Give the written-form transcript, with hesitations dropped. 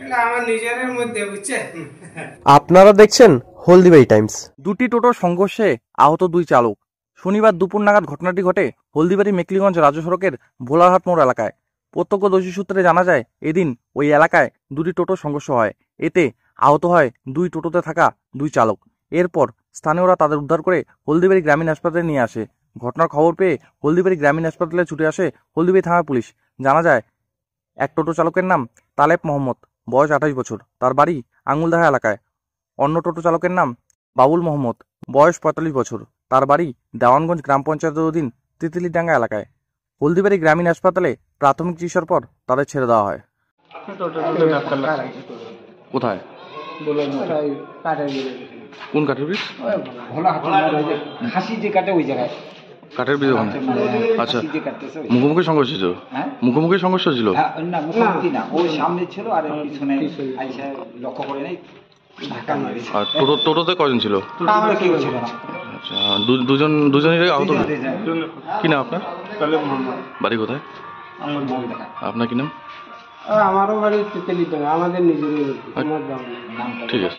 এটা আমার নিজের মধ্যে বুঝছেন। আপনারা দেখছেন হলদিবাড়ি টাইমস। দুটি টোটোর সংঘর্ষে আহত দুই চালক। শনিবার দুপুর নাগাদ ঘটনাটি ঘটে হলদিবাড়ি মেকলিগঞ্জ রাজ্য সড়কের ভোলারহাট মোড় এলাকায়। প্রত্যক্ষদর্শী সূত্রে জানা যায়, এদিন ওই এলাকায় দুটি টোটোর সংঘর্ষ হয়। এতে আহত হয় দুই টোটোতে থাকা দুই চালক। এরপর স্থানীয়রা তাদের উদ্ধার করে হলদিবাড়ি গ্রামীণ হাসপাতালে নিয়ে আসে। ঘটনার খবর পেয়ে হলদিবাড়ি গ্রামীণ হাসপাতালে ছুটে আসে হলদিবাড়ি থানার পুলিশ। জানা যায়, এক টোটো চালকের নাম তালেব মোহাম্মদ, বয়স 28 বছর, তার বাড়ি আঙুলদাহা এলাকায়। অন্য টোটো চালকের নাম বাবুল মোহাম্মদ, বয়স 45 বছর, তার বাড়ি দেওয়ানগঞ্জ গ্রাম পঞ্চায়েতের অধীন তিতিলিডাঙ্গা এলাকায়। হলদিবাড়ি গ্রামীণ হাসপাতালে প্রাথমিক চিকিৎসার পর তাদের ছেড়ে দেওয়া হয়। কোথায়? কোন কাঠের ব্রিজ? হাসি যে কাটে ওই জায়গায় কাঠের ব্রিজ ওখানে। আচ্ছা, মুখোমুখি সংঘর্ষ ছিল? মুখোমুখি সংঘর্ষ ছিল না, মুখোমুখি না, ওই সামনে ছিল আর পিছনে আইসা লক্ষ্য করে নাই ধাক্কা মারে। আর টোটোতে কজন ছিল? আমরা কেউ ছিল না। আচ্ছা, দুজনেরই আহত। কি নাম আপনার? বাড়ি কোথায়? আপনার কি নাম? আমারও বাড়ি তেলিতে, আমাদের নিজেরই। ঠিক আছে।